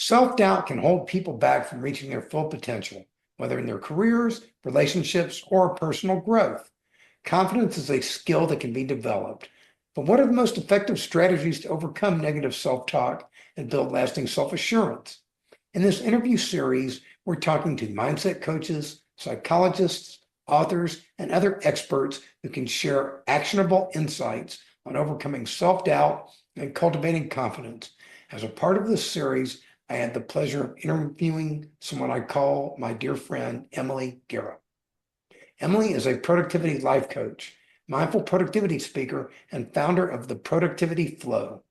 Self-doubt can hold people back from reaching their full potential, whether in their careers, relationships, or personal growth. Confidence is a skill that can be developed. But what are the most effective strategies to overcome negative self-talk and build lasting self-assurance? In this interview series, we're talking to mindset coaches, psychologists, authors, and other experts who can share actionable insights on overcoming self-doubt and cultivating confidence. As a part of this series, I had the pleasure of interviewing someone I call my dear friend, Emily Guerra. Emily is a productivity life coach, mindful productivity speaker, and founder of the Productivity Flow.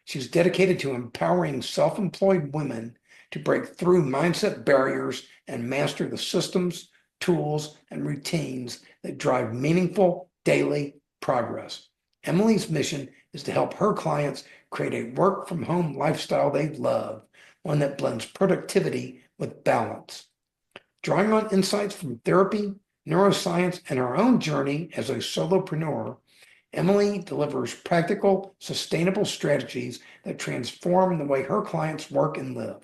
She's dedicated to empowering self-employed women to break through mindset barriers and master the systems, tools, and routines that drive meaningful daily progress. Emily's mission is to help her clients create a work-from-home lifestyle they love, one that blends productivity with balance. Drawing on insights from therapy, neuroscience, and her own journey as a solopreneur, Emily delivers practical, sustainable strategies that transform the way her clients work and live.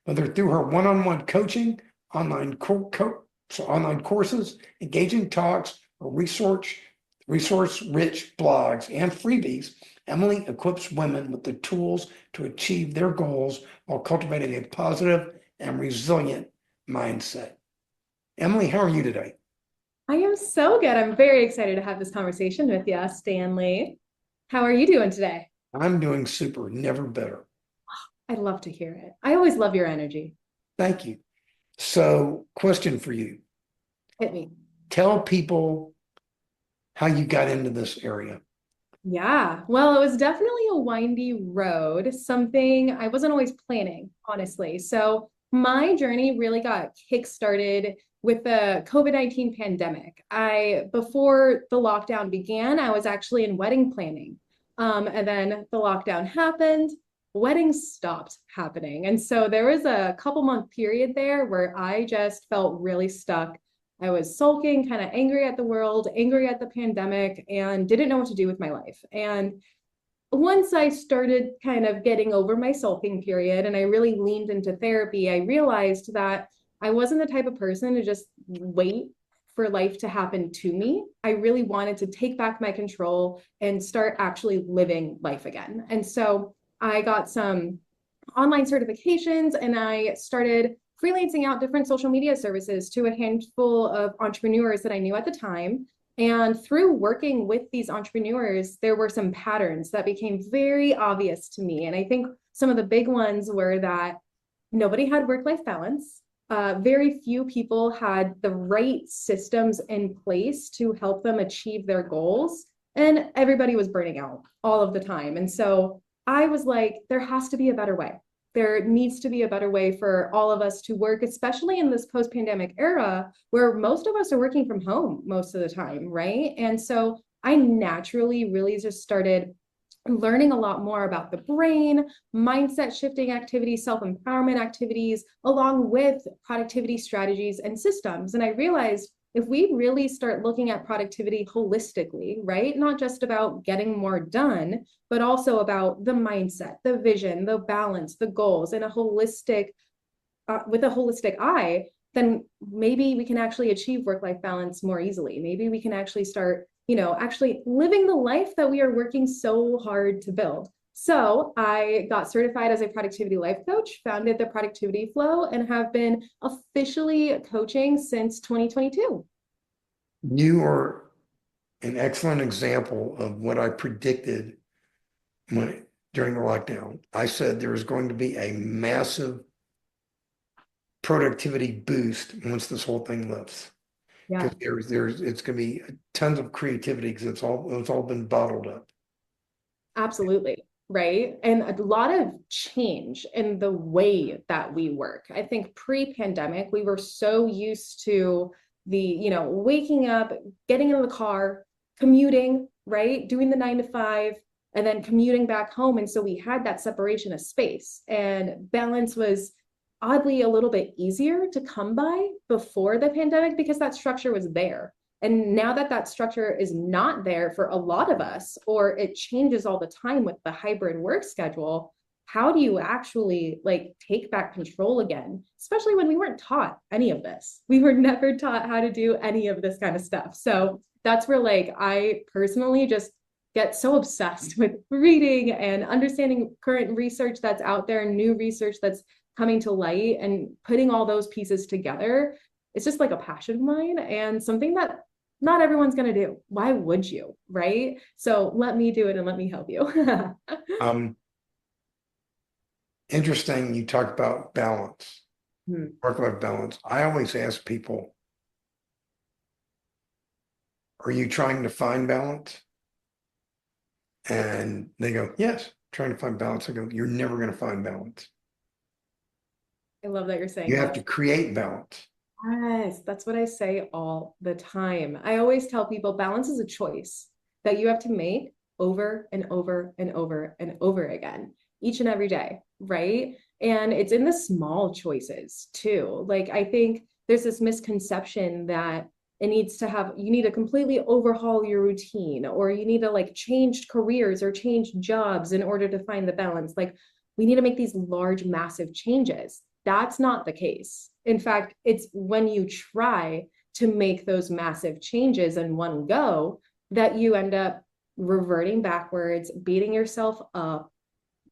Whether through her one-on-one coaching, online courses, engaging talks, or resource-rich blogs and freebies, Emily equips women with the tools to achieve their goals while cultivating a positive and resilient mindset. Emily, how are you today? I am so good. I'm very excited to have this conversation with you, Stanley. How are you doing today? I'm doing super, never better. I'd love to hear it. I always love your energy. Thank you. So, question for you. Hit me. Tell people how you got into this area. Yeah, well, it was definitely a windy road, something I wasn't always planning, honestly. So my journey really got kickstarted with the COVID-19 pandemic. Before the lockdown began, I was actually in wedding planning. And then the lockdown happened, weddings stopped happening. And so there was a couple month period there where I just felt really stuck. I was sulking, kind of angry at the world, angry at the pandemic, and didn't know what to do with my life. And once I started kind of getting over my sulking period and I really leaned into therapy, I realized that I wasn't the type of person to just wait for life to happen to me. I really wanted to take back my control and start actually living life again. And so I got some online certifications and I started freelancing out different social media services to a handful of entrepreneurs that I knew at the time. And through working with these entrepreneurs, there were some patterns that became very obvious to me. And I think some of the big ones were that nobody had work-life balance. Very few people had the right systems in place to help them achieve their goals. And everybody was burning out all of the time. And so I was like, there has to be a better way. There needs to be a better way for all of us to work, especially in this post-pandemic era where most of us are working from home most of the time, right? And so I naturally really just started learning a lot more about the brain, mindset shifting activities, self-empowerment activities, along with productivity strategies and systems. And I realized if we really start looking at productivity holistically, right? Not just about getting more done, but also about the mindset, the vision, the balance, the goals, and with a holistic eye, then maybe we can actually achieve work-life balance more easily. Maybe we can actually start, actually living the life that we are working so hard to build. So I got certified as a productivity life coach, founded the Productivity Flow, and have been officially coaching since 2022. You are an excellent example of what I predicted during the lockdown. I said there is going to be a massive productivity boost once this whole thing lifts. Yeah. Because it's going to be tons of creativity because it's all been bottled up. Absolutely. Right. And a lot of change in the way that we work. I think pre-pandemic, we were so used to waking up, getting in the car, commuting, right? Doing the 9 to 5, and then commuting back home. And so we had that separation of space, and balance was oddly a little bit easier to come by before the pandemic because that structure was there. And now that that structure is not there for a lot of us, or it changes all the time with the hybrid work schedule, how do you actually like take back control again, especially when we weren't taught any of this. We were never taught how to do any of this kind of stuff. So that's where like I personally just get so obsessed with reading and understanding current research that's out there, new research that's coming to light, and putting all those pieces together. It's just like a passion of mine and something that not everyone's going to do. Why would you? Right? So let me do it and let me help you. Um, Interesting. You talk about balance, Hmm. work-life balance. I always ask people, are you trying to find balance? And they go, yes, trying to find balance. I go, you're never going to find balance. I love that you're You saying have that. to create balance. Yes, that's what I say all the time. I always tell people balance is a choice that you have to make over and over and over and over again, each and every day, right? And it's in the small choices too. Like, I think there's this misconception that you need to completely overhaul your routine, or you need to like change careers or change jobs in order to find the balance. Like, we need to make these large, massive changes. That's not the case. In fact, it's when you try to make those massive changes in one go that you end up reverting backwards, beating yourself up,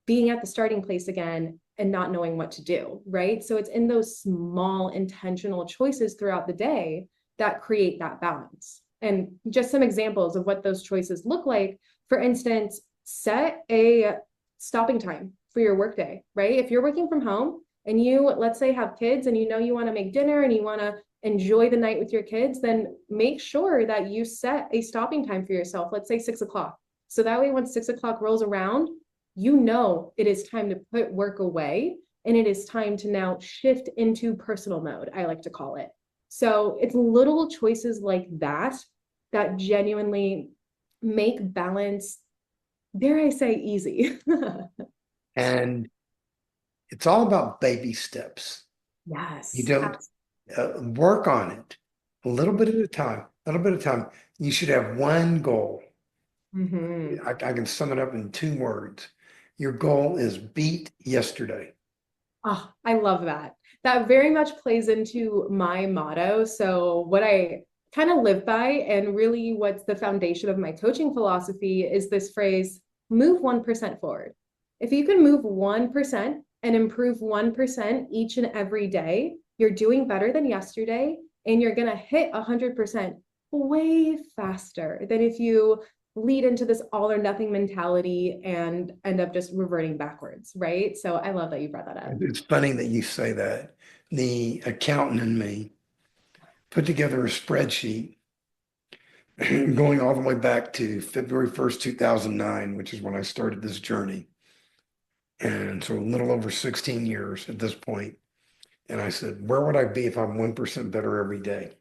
being at the starting place again, and not knowing what to do, right? So it's in those small intentional choices throughout the day that create that balance. And just some examples of what those choices look like. For instance, set a stopping time for your workday, right? If you're working from home and you, let's say, have kids and you know you want to make dinner and you want to enjoy the night with your kids, then make sure that you set a stopping time for yourself. Let's say 6 o'clock. So that way, when 6 o'clock rolls around, you know it is time to put work away and it is time to now shift into personal mode, I like to call it. So it's little choices like that that genuinely make balance, dare I say, easy. And it's all about baby steps. You Yes. don't work on it a little bit at a time, a little bit at a time. You should have one goal. Mm-hmm. I can sum it up in 2 words. Your goal is beat yesterday. Oh, I love that. That very much plays into my motto. So, what I kind of live by, and really what's the foundation of my coaching philosophy, is this phrase, move 1% forward. If you can move 1% and improve 1% each and every day, you're doing better than yesterday, and you're going to hit 100% way faster than if you lead into this all or nothing mentality and end up just reverting backwards, right? So I love that you brought that up. It's funny that you say that. The accountant in me put together a spreadsheet going all the way back to February 1st, 2009, which is when I started this journey. And so a little over 16 years at this point. And I said, where would I be if I'm 1% better every day?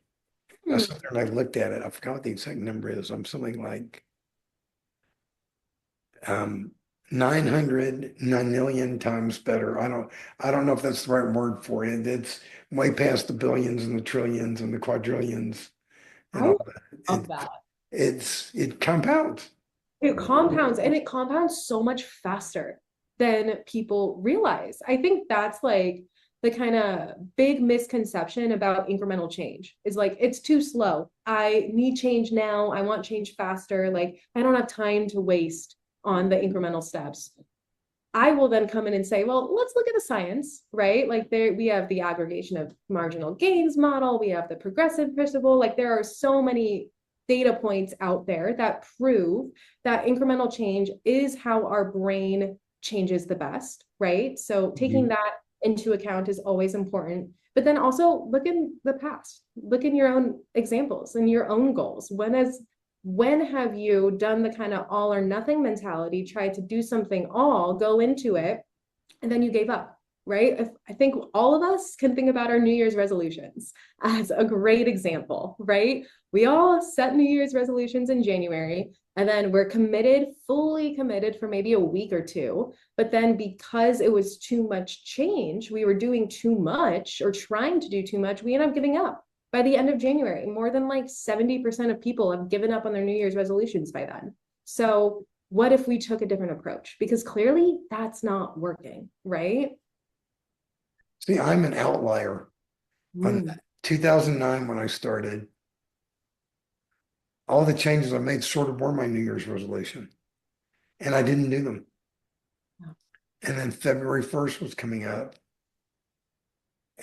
I Hmm. sat there and I looked at it. I forgot what the exact number is. I'm something like um, 900 9 million times better. I don't know if that's the right word for it. It's way past the billions and the trillions and the quadrillions and I all that. love that. It compounds. It compounds, and it compounds so much faster than people realize. I think that's like the kind of big misconception about incremental change is like it's too slow. I need change now. I want change faster. Like I don't have time to waste on the incremental steps. I will then come in and say, well, let's look at the science, right? Like there we have the aggregation of marginal gains model, we have the progressive principle. Like there are so many data points out there that prove that incremental change is how our brain changes the best, right? So taking Mhm. that into account is always important. But then also look in the past, look in your own examples and your own goals. When have you done the kind of all or nothing mentality, tried to do something all, go into it, and then you gave up, right? I think all of us can think about our New Year's resolutions as a great example, right? We all set New Year's resolutions in January, and then we're committed, fully committed for maybe a week or two. But then because it was too much change, we were doing too much or trying to do too much, we end up giving up. By the end of January, more than like 70% of people have given up on their New Year's resolutions by then. So what if we took a different approach? Because clearly that's not working, right? See, I'm an outlier. On Mm, 2009, when I started, all the changes I made sort of were my New Year's resolution, and I didn't do them. yeah. And then February 1st was coming up,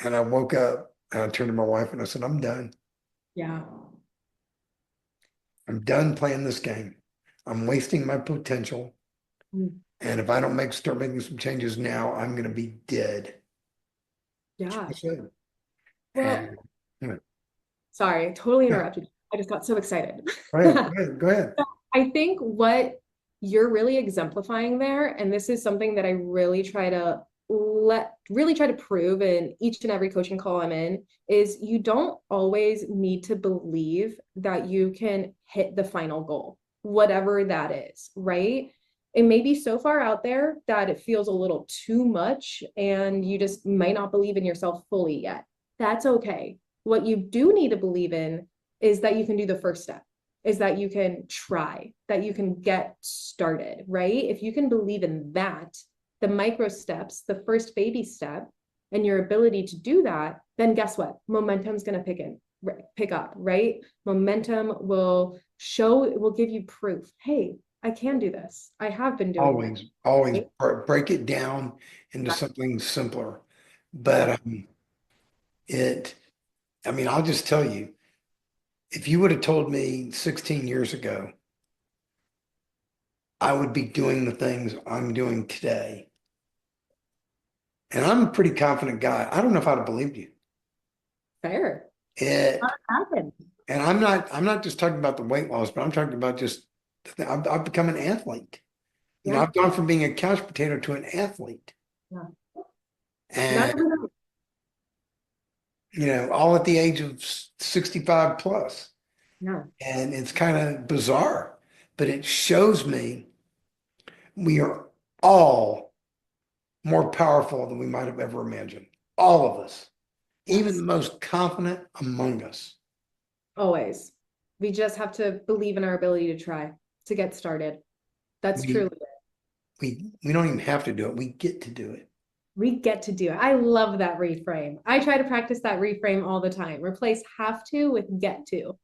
and I woke up and I turned to my wife and I said, I'm done. Yeah. I'm done playing this game. I'm wasting my potential. Mm, And if I don't start making some changes now, I'm going to be dead. That's what I yeah. said. Well, And you know, sorry, totally yeah, interrupted. I just got so excited. go ahead, go ahead, go ahead. I think what you're really exemplifying there, and this is something that I really try to prove in each and every coaching call I'm in, is you don't always need to believe that you can hit the final goal, whatever that is, right? It may be so far out there that it feels a little too much and you just might not believe in yourself fully yet. That's okay. What you do need to believe in is that you can do the first step, is that you can try, that you can get started, right? If you can believe in that, the micro steps, the first baby step, and your ability to do that, then guess what? Momentum's going to pick up, right? Momentum will give you proof. Hey, I can do this. I have been doing this. Always Right? break it down into something simpler. But Yeah, it, I mean, I'll just tell you, if you would have told me 16 years ago, I would be doing the things I'm doing today. And I'm a pretty confident guy. I don't know if I'd have believed you. fair. It, That happened. and I'm not just talking about the weight loss, but I'm talking about just, I've become an athlete. Yeah, I've gone from being a couch potato to an athlete. yeah. Not And, everybody. all at the age of 65 plus. Yeah. And it's kind of bizarre, but it shows me we are all more powerful than we might have ever imagined. All of us, even Yes. the most confident among us. Always. We just have to believe in our ability to try, to get started. That's truly We it. we don't even have to do it. We get to do it. We get to do it. I love that reframe. I try to practice that reframe all the time. Replace have to with get to.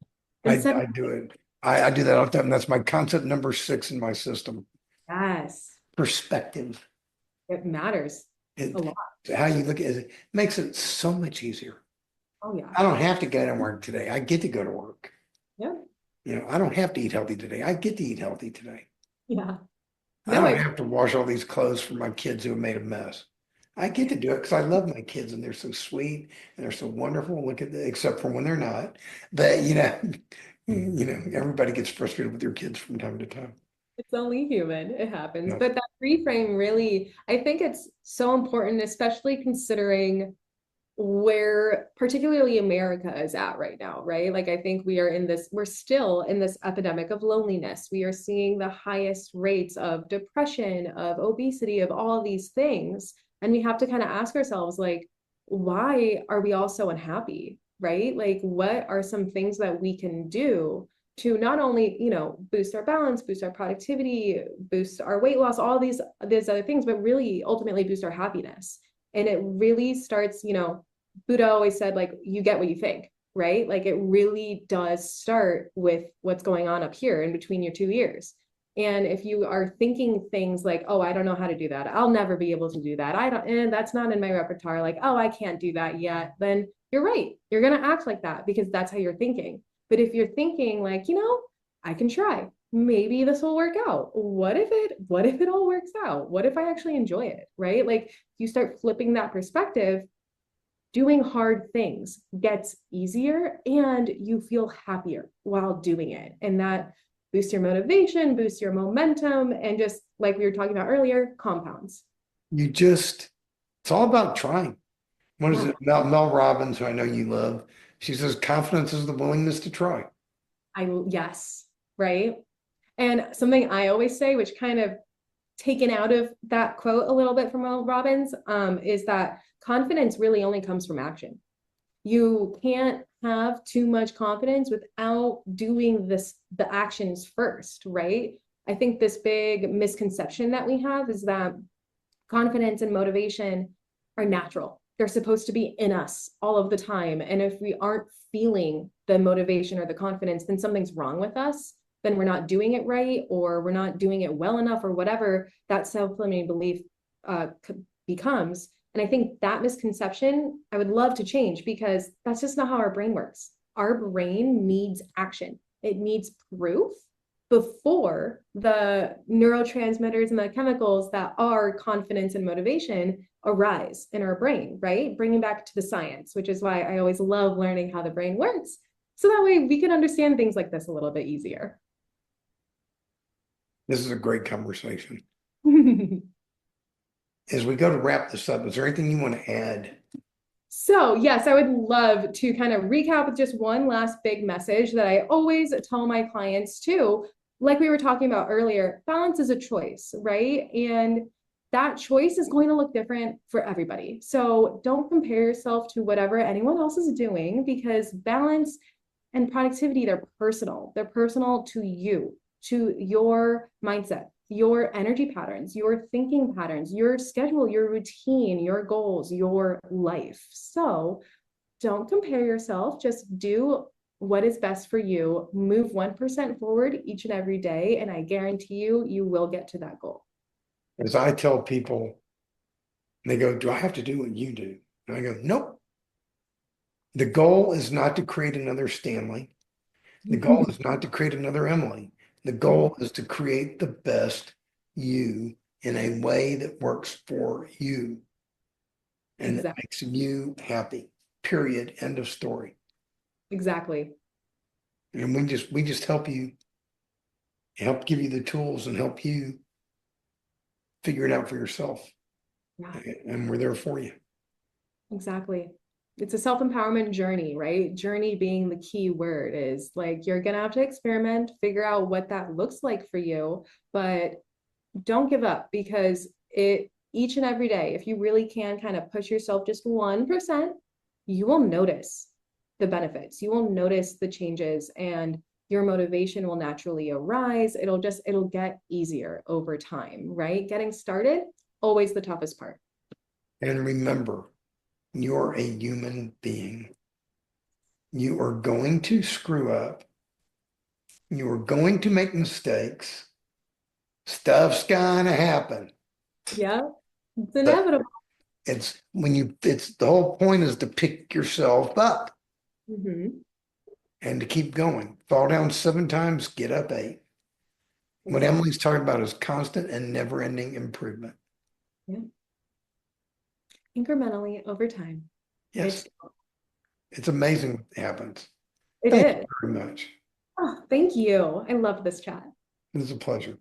Instead of I do it. I do that all the time. That's my concept number 6 in my system. yes, Perspective. it matters a It lot. how you look at it makes it so much easier. Oh yeah. I don't have to go to work today. I get to go to work. Yeah. I don't have to eat healthy today. I get to eat healthy today. Yeah. I No, don't I have to wash all these clothes for my kids who have made a mess. I get to do it because I love my kids and they're so sweet and they're so wonderful. Look at except for when they're not. But everybody gets frustrated with their kids from time to time. it's only human. It happens. No, But that reframe really, I think it's so important, especially considering where particularly America is at right now, right? Like I think we're still in this epidemic of loneliness. We are seeing the highest rates of depression, of obesity, of all of these things. And we have to kind of ask ourselves, like, why are we all so unhappy, right? Like, what are some things that we can do to not only, boost our balance, boost our productivity, boost our weight loss, all these other things, but really ultimately boost our happiness. And it really starts, Buddha always said, like, you get what you think, right? Like, it really does start with what's going on up here in between your two ears. And if you are thinking things like, oh, I don't know how to do that, I'll never be able to do that, and that's not in my repertoire, like, oh, I can't do that yet, then you're right. You're going to act like that because that's how you're thinking. But if you're thinking, like, I can try, maybe this will work out. What if it all works out? What if I actually enjoy it? Right? Like, you start flipping that perspective, doing hard things gets easier and you feel happier while doing it. And that boosts your motivation, boosts your momentum, and just like we were talking about earlier, compounds. it's all about trying. What is Yeah, it? Mel Robbins, who I know you love, she says confidence is the willingness to try. yes, right. And something I always say, which kind of taken out of that quote a little bit from Mel Robbins, is that confidence really only comes from action. You can't have too much confidence without doing the actions first, right? I think this big misconception that we have is that confidence and motivation are natural. They're supposed to be in us all of the time. And if we aren't feeling the motivation or the confidence, then something's wrong with us. Then we're not doing it right, or we're not doing it well enough, or whatever that self-limiting belief becomes. And I think that misconception, I would love to change, because that's just not how our brain works. Our brain needs action. It needs proof before the neurotransmitters and the chemicals that are confidence and motivation arise in our brain, right? Bringing back to the science, which is why I always love learning how the brain works. So that way we can understand things like this a little bit easier. This is a great conversation. As we go to wrap this up, is there anything you want to add? So yes, I would love to kind of recap with just one last big message that I always tell my clients too. Like we were talking about earlier, balance is a choice, right? And that choice is going to look different for everybody. So don't compare yourself to whatever anyone else is doing, because balance and productivity, they're personal. They're personal to you, to your mindset, your energy patterns, your thinking patterns, your schedule, your routine, your goals, your life. So don't compare yourself. Just do what is best for you. Move 1% forward each and every day. And I guarantee you, you will get to that goal. As I tell people, they go, do I have to do what you do? And I go, nope. The goal is not to create another Stanley. The goal is not to create another Emily. The goal is to create the best you in a way that works for you and that makes you happy. Period. End of story. Exactly. And we just help you, help give you the tools and help you figure it out for yourself. Yeah, And we're there for you. exactly. It's a self-empowerment journey, right? Journey being the key word. Is like, you're gonna have to experiment, figure out what that looks like for you, but don't give up, because each and every day, if you really can kind of push yourself just 1%, you will notice the benefits. You will notice the changes, and your motivation will naturally arise. It'll get easier over time, right? Getting started, always the toughest part. And remember, you're a human being. You are going to screw up. You are going to make mistakes. Stuff's gonna happen. Yeah, it's But inevitable. it's the whole point is to pick yourself up and to keep going. Fall down 7 times, get up 8. What Exactly. Emily's talking about is constant and never-ending improvement. Yeah. Incrementally over time. Yes, it's amazing what happens. It Thank you is. very much. Oh, thank you. I love this chat. It was a pleasure.